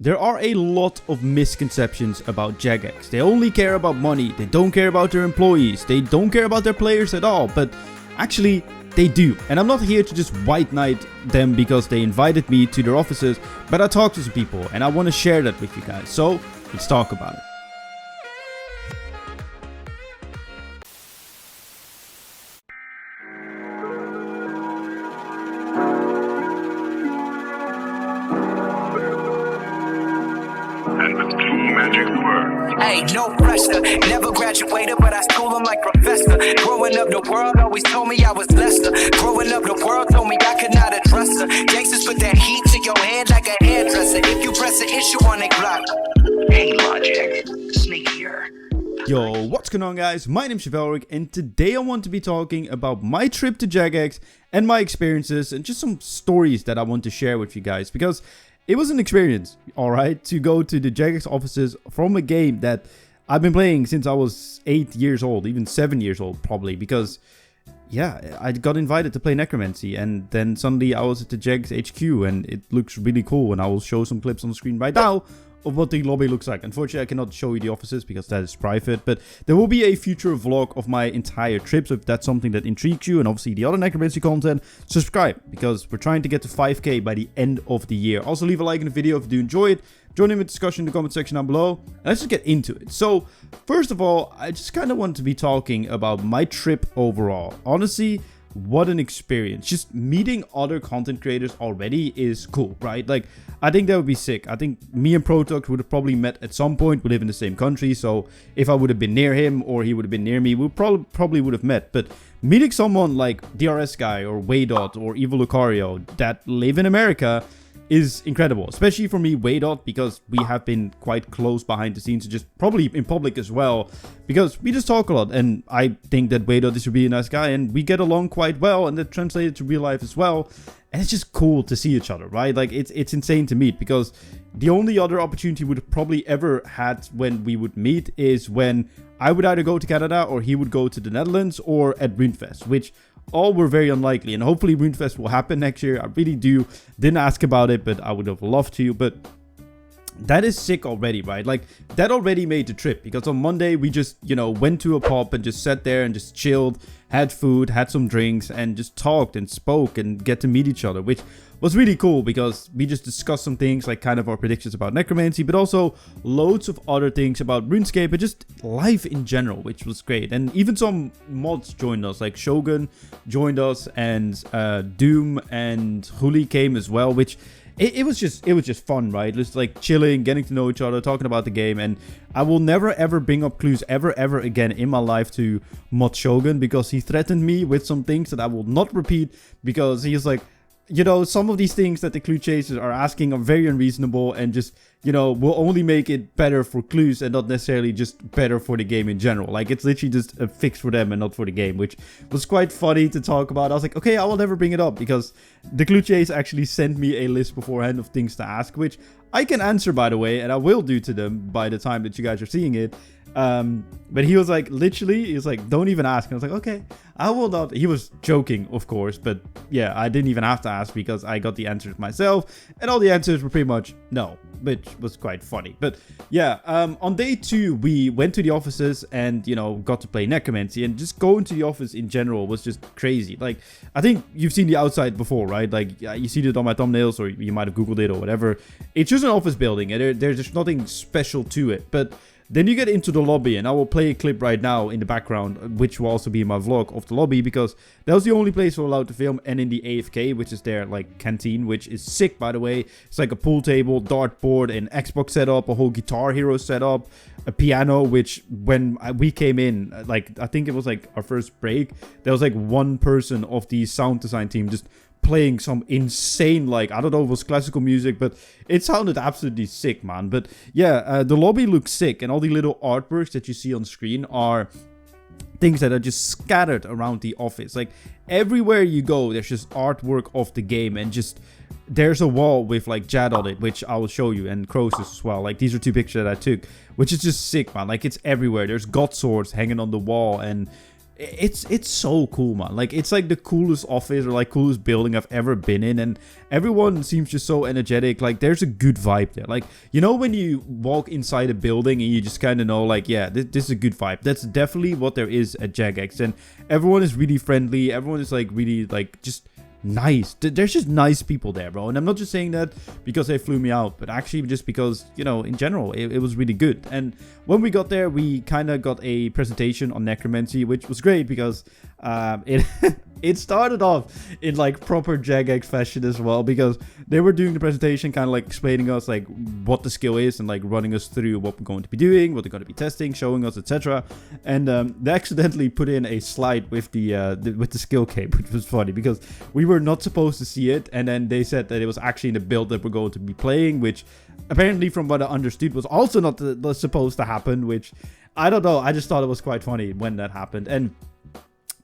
There are a lot of misconceptions about Jagex. They only care about money, they don't care about their employees, they don't care about their players at all, but actually they do. And I'm not here to just white knight them because they invited me to their offices, but I talked to some people and I want to share that with you guys. So let's talk about it. Hey, no pressure, never graduated, but I school them like professor. Growing up, the world always told me I was lesser. Growing up, the world told me I could not address her. Gangsters put that heat to your head like a hairdresser. If you press an issue on a block. Hey, Logic, sneak here. Yo, what's going on, guys? My name's Jagex, and today I want to be talking about my trip to Jagex and my experiences and just some stories that I want to share with you guys, because it was an experience, alright, to go to the Jagex offices from a game that I've been playing since I was 8 years old, even 7 years old probably, because, yeah, I got invited to play Necromancy, and then suddenly I was at the Jagex HQ, and it looks really cool, and I will show some clips on the screen right now of what the lobby looks like. Unfortunately, I cannot show you the offices because that is private, but there will be a future vlog of my entire trip, so if that's something that intrigues you, and obviously the other Necromancy content, subscribe, because we're trying to get to 5k by the end of the year. Also, leave a like in the video if you do enjoy it. Join in with discussion in the comment section down below, and let's just get into it. So, first of all, I just kind of want to be talking about my trip overall. Honestly, what an experience. Just meeting other content creators already is cool, right? Like, I think that would be sick. I think me and Protox would have probably met at some point. We live in the same country, so if I would have been near him or he would have been near me, we probably would have met. But meeting someone like DRS Guy or Waydot or Evil Lucario that live in America is incredible, especially for me, Waydot, because we have been quite close behind the scenes, and just probably in public as well, because we just talk a lot, and I think that Waydot is a really nice guy, and we get along quite well, and that translated to real life as well, and it's just cool to see each other, right? Like, it's insane to meet, because the only other opportunity we would have probably ever had when we would meet is when I would either go to Canada, or he would go to the Netherlands, or at RuneFest, which all were very unlikely, and hopefully RuneFest will happen next year. I really do. Didn't ask about it, but I would have loved to. But that is sick already, right? Like, that already made the trip, because on Monday we just, you know, went to a pub and just sat there and just chilled, had food, had some drinks, and just talked and spoke and get to meet each other, which was really cool, because we just discussed some things like kind of our predictions about Necromancy, but also loads of other things about RuneScape and just life in general, which was great. And even some mods joined us, like Shogun joined us, and Doom and Huli came as well, which it was just fun, right? Just like chilling, getting to know each other, talking about the game. And I will never ever bring up clues ever again in my life to mod Shogun, because he threatened me with some things that I will not repeat, because he's like, you know, some of these things that the clue chasers are asking are very unreasonable, and just, you know, will only make it better for clues and not necessarily just better for the game in general. Like, it's literally just a fix for them and not for the game, which was quite funny to talk about. I was like, okay, I will never bring it up, because the clue chase actually sent me a list beforehand of things to ask, which I can answer, by the way, and I will do to them by the time that you guys are seeing it. But he was like, literally, he was like, don't even ask. And I was like, okay, I will not. He was joking, of course, but yeah, I didn't even have to ask, because I got the answers myself, and all the answers were pretty much no, which was quite funny. But yeah, on day 2, we went to the offices and, you know, got to play Necromancy, and just going to the office in general was just crazy. Like, I think you've seen the outside before, right? Like, you see it on my thumbnails, or you might have Googled it or whatever. It's just an office building, and there's just nothing special to it. But then you get into the lobby, and I will play a clip right now in the background, which will also be in my vlog of the lobby, because that was the only place we're allowed to film, and in the AFK, which is their, like, canteen, which is sick, by the way. It's like a pool table, dartboard, an Xbox setup, a whole Guitar Hero setup, a piano, which when we came in, like, I think it was like our first break, there was like one person of the sound design team just playing some insane, like, I don't know if it was classical music, but it sounded absolutely sick, man. But yeah, the lobby looks sick, and all the little artworks that you see on screen are things that are just scattered around the office. Like, everywhere you go, there's just artwork of the game, and just there's a wall with like Jad on it, which I will show you, and Croesus as well. Like, these are 2 pictures that I took, which is just sick, man. Like, it's everywhere. There's god swords hanging on the wall, and it's so cool, man. Like, it's like the coolest office or like coolest building I've ever been in, and everyone seems just so energetic. Like, there's a good vibe there. Like, you know, when you walk inside a building and you just kind of know, like, yeah, this is a good vibe. That's definitely what there is at Jagex, and everyone is really friendly. Everyone is like really like just nice. There's just nice people there, bro. And I'm not just saying that because they flew me out, but actually just because, you know, in general, it was really good. And when we got there, we kind of got a presentation on Necromancy, which was great because it started off in like proper Jagex fashion as well, because they were doing the presentation kind of like explaining us like what the skill is and like running us through what we're going to be doing, what they're going to be testing, showing us, etc. And they accidentally put in a slide with the skill cape, which was funny because we were not supposed to see it, and then they said that it was actually in the build that we're going to be playing, which apparently from what I understood was also not supposed to happen, which I don't know. I just thought it was quite funny when that happened. And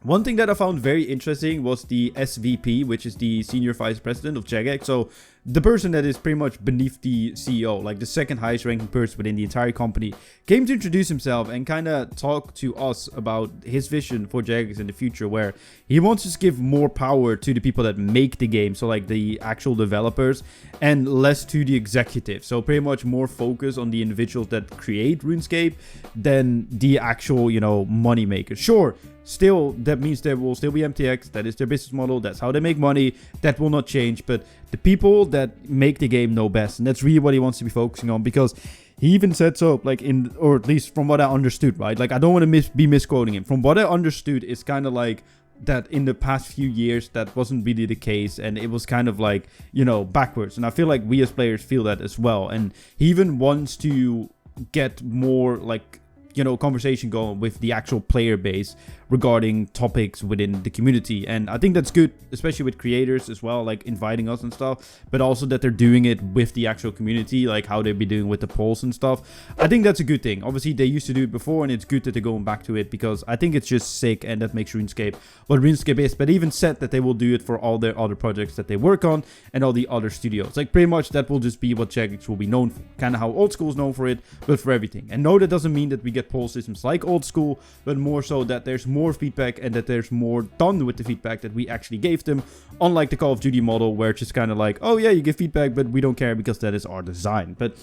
one thing that I found very interesting was the SVP, which is the Senior Vice President of Jagex. So the person that is pretty much beneath the CEO, like the second highest ranking person within the entire company, came to introduce himself and kind of talk to us about his vision for Jagex in the future, where he wants to give more power to the people that make the game, so like the actual developers, and less to the executives. So pretty much more focus on the individuals that create RuneScape than the actual, you know, money makers. Sure, still, that means there will still be MTX. That is their business model. That's how they make money. That will not change. But the people that make the game know best. And that's really what he wants to be focusing on, because he even said so, like or at least from what I understood, right? Like, I don't want to be misquoting him. From what I understood, it's kind of like that in the past few years, that wasn't really the case. And it was kind of like, you know, backwards. And I feel like we as players feel that as well. And he even wants to get more, like, you know, conversation going with the actual player base regarding topics within the community. And I think that's good, especially with creators as well, like inviting us and stuff, but also that they're doing it with the actual community, like how they'll be doing with the polls and stuff. I think that's a good thing. Obviously, they used to do it before, and it's good that they're going back to it, because I think it's just sick, and that makes RuneScape what RuneScape is. But they even said that they will do it for all their other projects that they work on and all the other studios. Like, pretty much that will just be what Jagex will be known for, kind of how Old School is known for it, but for everything. And no, that doesn't mean that we get poll systems like Old School, but more so that there's more feedback and that there's more done with the feedback that we actually gave them, unlike the Call of Duty model, where it's just kind of like, oh yeah, you give feedback, but we don't care because that is our design. But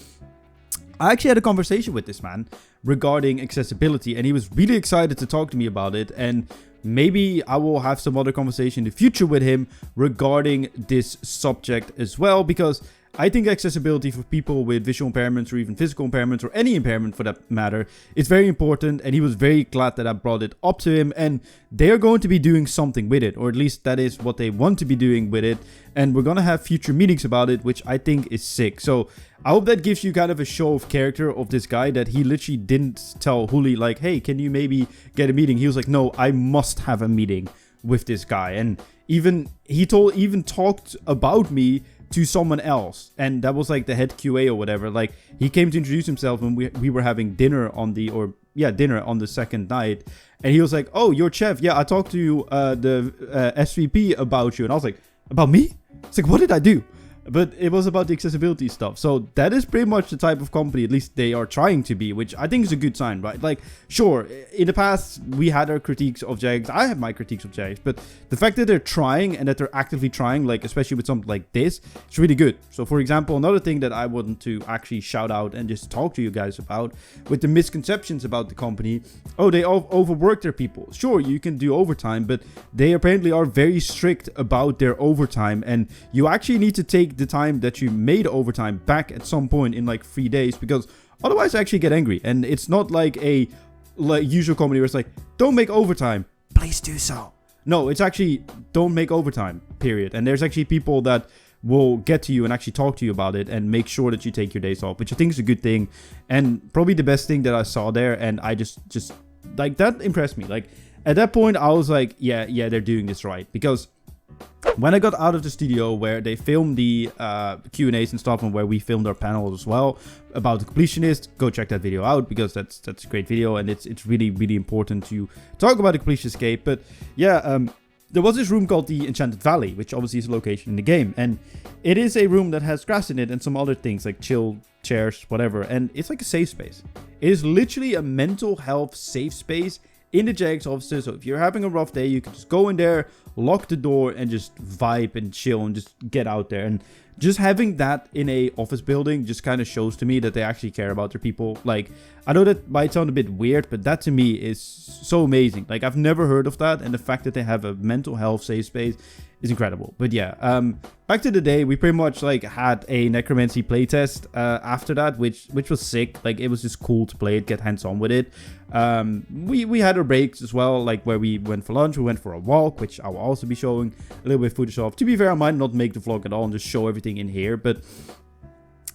I actually had a conversation with this man regarding accessibility, and he was really excited to talk to me about it. And maybe I will have some other conversation in the future with him regarding this subject as well, because I think accessibility for people with visual impairments, or even physical impairments, or any impairment for that matter, is very important. And he was very glad that I brought it up to him, and they're going to be doing something with it, or at least that is what they want to be doing with it. And we're going to have future meetings about it, which I think is sick. So I hope that gives you kind of a show of character of this guy, that he literally didn't tell Huli like, hey, can you maybe get a meeting? He was like, no, I must have a meeting with this guy. And even he talked about me to someone else, and that was like the head QA or whatever. Like, he came to introduce himself when we were having dinner on the second night, and he was like, oh, you're Chev. Yeah, I talked to the SVP about you. And I was like, about me? It's like, what did I do? But it was about the accessibility stuff. So that is pretty much the type of company, at least they are trying to be, which I think is a good sign, right? Like, sure, in the past, we had our critiques of Jagex. I have my critiques of Jagex. But the fact that they're trying, and that they're actively trying, like, especially with something like this, it's really good. So, for example, another thing that I want to actually shout out and just talk to you guys about, with the misconceptions about the company. Oh, they overwork their people. Sure, you can do overtime, but they apparently are very strict about their overtime. And you actually need to take the time that you made overtime back at some point in like 3 days, because otherwise I actually get angry. And it's not like a usual company where it's like, don't make overtime, please do so. No, it's actually don't make overtime, period. And there's actually people that will get to you and actually talk to you about it and make sure that you take your days off, which I think is a good thing, and probably the best thing that I saw there. And I just like, that impressed me. Like, at that point I was like, yeah, they're doing this right. Because when I got out of the studio where they filmed the Q&As and stuff, and where we filmed our panel as well about the completionist, go check that video out, because that's a great video, and it's really, really important to talk about the completion escape. But yeah, there was this room called the Enchanted Valley, which obviously is a location in the game, and it is a room that has grass in it and some other things like chill chairs, whatever, and it's like a safe space. It is literally a mental health safe space in the Jagex offices. So if you're having a rough day, you can just go in there, lock the door, and just vibe and chill and just get out there. And just having that in a office building just kind of shows to me that they actually care about their people. Like, I know that might sound a bit weird, but that to me is so amazing. Like, I've never heard of that, and the fact that they have a mental health safe space is incredible. But yeah, back to the day, we pretty much like had a Necromancy playtest after that, which was sick. Like, it was just cool to play it, get hands-on with it. We had our breaks as well, like where we went for lunch, we went for a walk, which I will also be showing a little bit of footage of. To be fair, I might not make the vlog at all and just show everything in here, but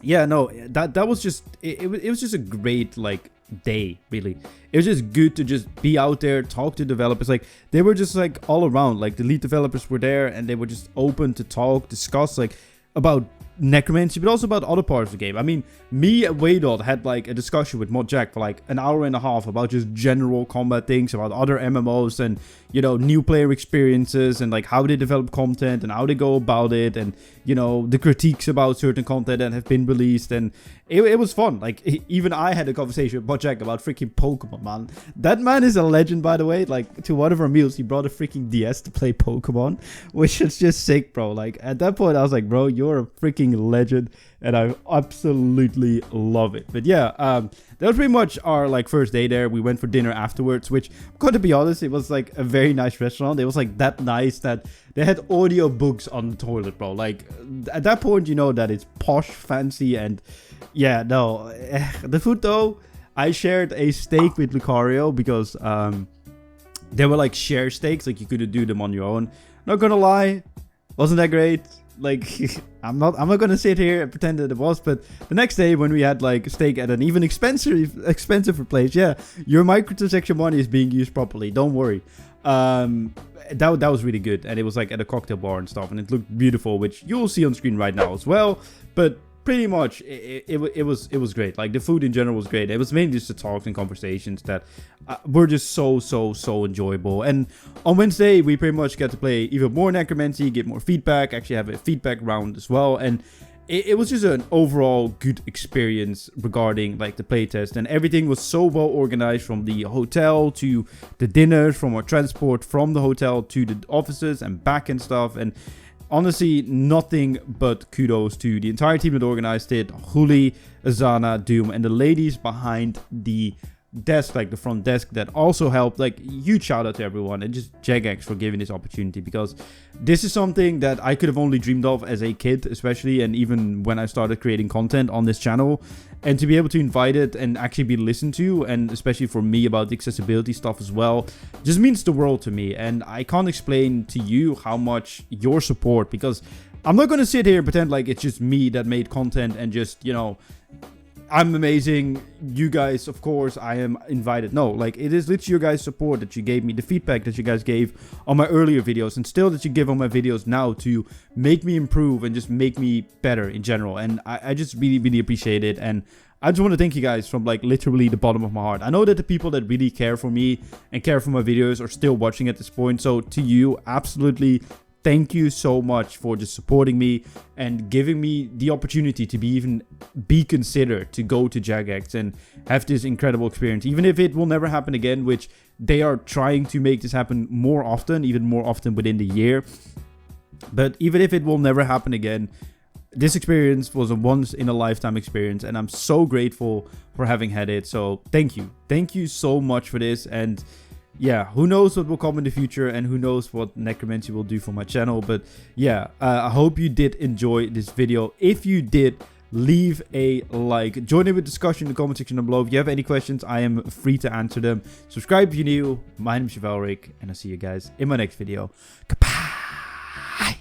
yeah, no, that was just it was just a great like day, really. It was just good to just be out there, talk to developers. Like, they were just like all around, like the lead developers were there and they were just open to talk, discuss like about Necromancy, but also about other parts of the game. I mean, me and Waydot had like a discussion with Mod Jack for like an hour and a half about just general combat things, about other MMOs and, you know, new player experiences and like how they develop content and how they go about it, and, you know, the critiques about certain content that have been released. And it was fun. Like, even I had a conversation with Mod Jack about freaking Pokemon, man. That man is a legend, by the way. Like, to one of our meals, he brought a freaking DS to play Pokemon, which is just sick, bro. Like, at that point, I was like, bro, you're a freaking legend, and I absolutely love it. But yeah, that was pretty much our like first day there. We went for dinner afterwards, which, I'm going to be honest, it was like a very nice restaurant. It was like that nice that they had audio books on the toilet, bro. Like, at that point, you know that it's posh, fancy, and yeah, no. The food though, I shared a steak with Lucario because they were like share steaks, like you couldn't do them on your own. Not gonna lie, wasn't that great. Like, I'm not gonna sit here and pretend that it was, but the next day when we had like steak at an even expensive place, yeah, your microtransaction money is being used properly. Don't worry. That was really good, and it was like at a cocktail bar and stuff, and it looked beautiful, which you'll see on screen right now as well. But pretty much it was great. Like, the food in general was great. It was mainly just the talks and conversations that were just so enjoyable. And on Wednesday we pretty much got to play even more Necromancy, get more feedback, actually have a feedback round as well, and it was just an overall good experience regarding like the playtest, and everything was so well organized, from the hotel to the dinners, from our transport from the hotel to the offices and back and stuff. And honestly, nothing but kudos to the entire team that organized it. Huli, Azana, Doom, and the ladies behind the desk, like the front desk, that also helped. Like, huge shout out to everyone, and just Jagex for giving this opportunity, because this is something that I could have only dreamed of as a kid, especially, and even when I started creating content on this channel. And to be able to invite it and actually be listened to, and especially for me about the accessibility stuff as well, just means the world to me. And I can't explain to you how much your support, because I'm not going to sit here and pretend like it's just me that made content and just, you know, I'm amazing, you guys, of course, I am invited. No, like, it is literally your guys' support that you gave me, the feedback that you guys gave on my earlier videos, and still that you give on my videos now to make me improve and just make me better in general. And I just really appreciate it. And I just want to thank you guys from like literally the bottom of my heart. I know that the people that really care for me and care for my videos are still watching at this point. So to you, absolutely, thank you so much for just supporting me and giving me the opportunity to be considered to go to Jagex and have this incredible experience. Even if it will never happen again, which they are trying to make this happen more often, even more often within the year. But even if it will never happen again, this experience was a once in a lifetime experience, and I'm so grateful for having had it. So thank you. Thank you so much for this. And yeah, who knows what will come in the future, and who knows what Necromancy will do for my channel. But yeah, I hope you did enjoy this video. If you did, leave a like, join in with discussion in the comment section down below. If you have any questions, I am free to answer them. Subscribe if you're new. My name is Jagex, and I'll see you guys in my next video. Goodbye.